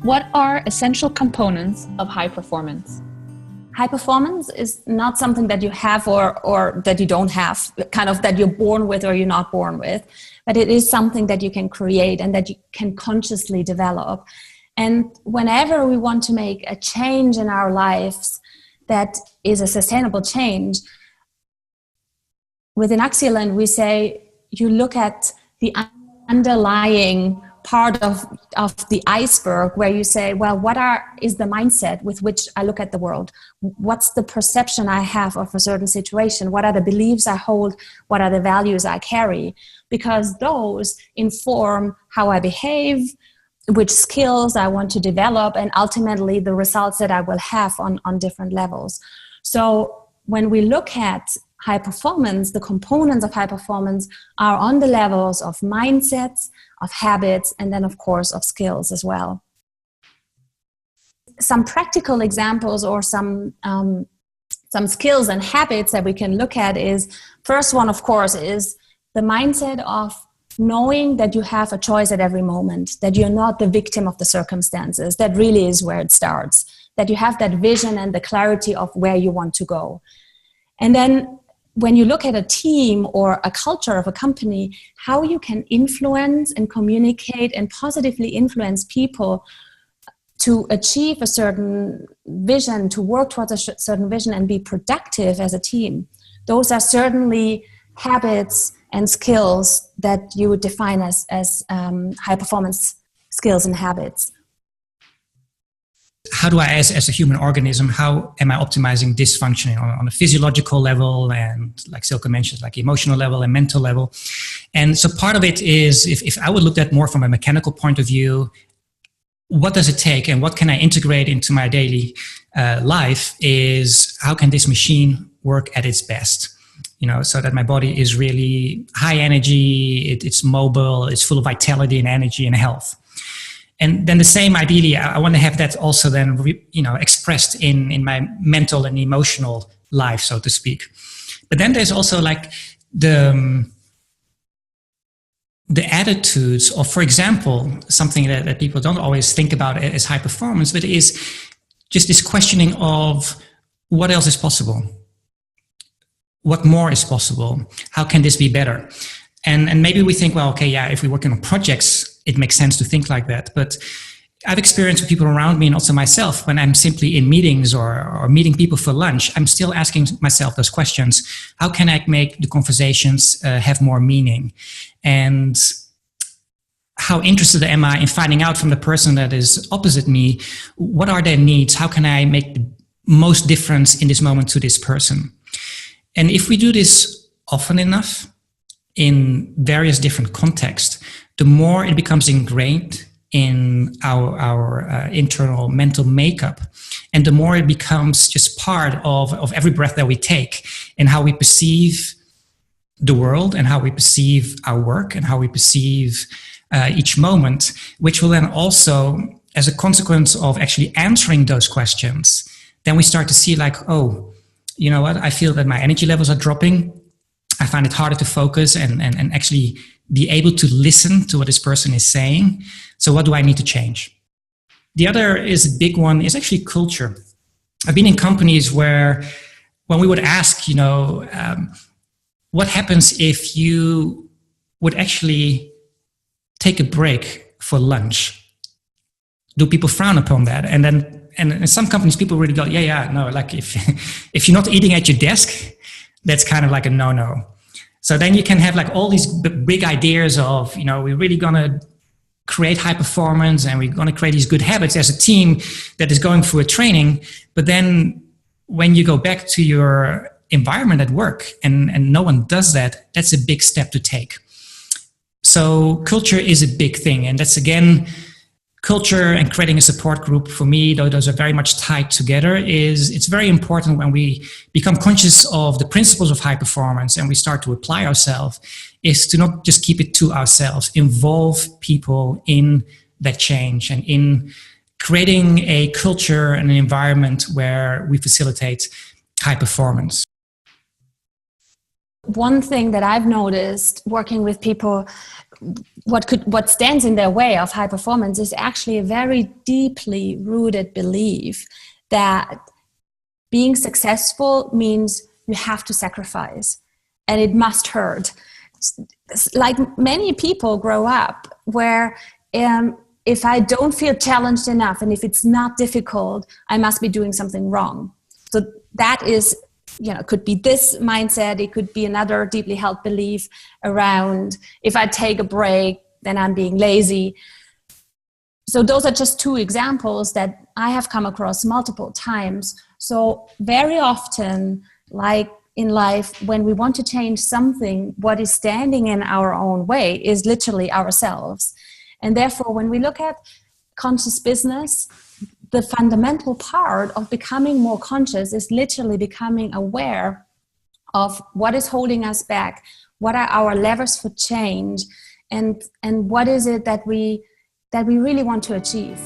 What are essential components of high performance? High performance is not something that you have or that you don't have, kind of that you're born with or you're not born with, but it is something that you can create and that you can consciously develop. And whenever we want to make a change in our lives that is a sustainable change, within Axialent we say you look at the underlying part of the iceberg, where you say, well, is the mindset with which I look at the world? What's the perception I have of a certain situation? What are the beliefs I hold? What are the values I carry? Because those inform how I behave, which skills I want to develop, and ultimately the results that I will have on different levels. So when we look at high performance, the components of high performance are on the levels of mindsets, of habits, and then of course of skills as well. Some practical examples or some skills and habits that we can look at is, first one of course is the mindset of knowing that you have a choice at every moment, that you're not the victim of the circumstances. That really is where it starts, that you have that vision and the clarity of where you want to go. And then when you look at a team or a culture of a company, how you can influence and communicate and positively influence people to achieve a certain vision, to work towards a certain vision and be productive as a team. Those are certainly habits and skills that you would define as high performance skills and habits. How do I, as a human organism, how am I optimizing dysfunction on a physiological level and, like Silke mentioned, like emotional level and mental level? And so part of it is, if I would look at more from a mechanical point of view, what does it take and what can I integrate into my daily life is how can this machine work at its best? You know, so that my body is really high energy, it's mobile, it's full of vitality and energy and health. And then the same, ideally, I want to have that also then, expressed in my mental and emotional life, so to speak. But then there's also like the attitudes of, for example, something that people don't always think about as high performance, but is just this questioning of what else is possible? What more is possible? How can this be better? And maybe we think, well, okay, yeah, if we're working on projects, it makes sense to think like that. But I've experienced with people around me and also myself, when I'm simply in meetings or meeting people for lunch, I'm still asking myself those questions. How can I make the conversations have more meaning? And how interested am I in finding out from the person that is opposite me, what are their needs? How can I make the most difference in this moment to this person? And if we do this often enough in various different contexts, the more it becomes ingrained in our internal mental makeup, and the more it becomes just part of every breath that we take, and how we perceive the world and how we perceive our work and how we perceive each moment, which will then also, as a consequence of actually answering those questions, then we start to see like, oh, you know what, I feel that my energy levels are dropping. I find it harder to focus and actually be able to listen to what this person is saying. So what do I need to change? The other is a big one, is actually culture. I've been in companies where when we would ask, what happens if you would actually take a break for lunch? Do people frown upon that? And then and in some companies, people really go, no, like if you're not eating at your desk, that's kind of like a no-no. So then you can have like all these big ideas of, we're really going to create high performance and we're going to create these good habits as a team that is going through a training. But then when you go back to your environment at work and no one does that, that's a big step to take. So culture is a big thing. And that's, again, culture and creating a support group, for me, though those are very much tied together, it's very important when we become conscious of the principles of high performance and we start to apply ourselves, is to not just keep it to ourselves, involve people in that change and in creating a culture and an environment where we facilitate high performance. One thing that I've noticed working with people what stands in their way of high performance is actually a very deeply rooted belief that being successful means you have to sacrifice and it must hurt. Like many people grow up where if I don't feel challenged enough and if it's not difficult, I must be doing something wrong. So that is, it could be this mindset. It could be another deeply held belief around if I take a break, then I'm being lazy. So those are just two examples that I have come across multiple times. So very often, like in life, when we want to change something, what is standing in our own way is literally ourselves. And therefore, when we look at conscious business, the fundamental part of becoming more conscious is literally becoming aware of what is holding us back, what are our levers for change, and what is it that we really want to achieve.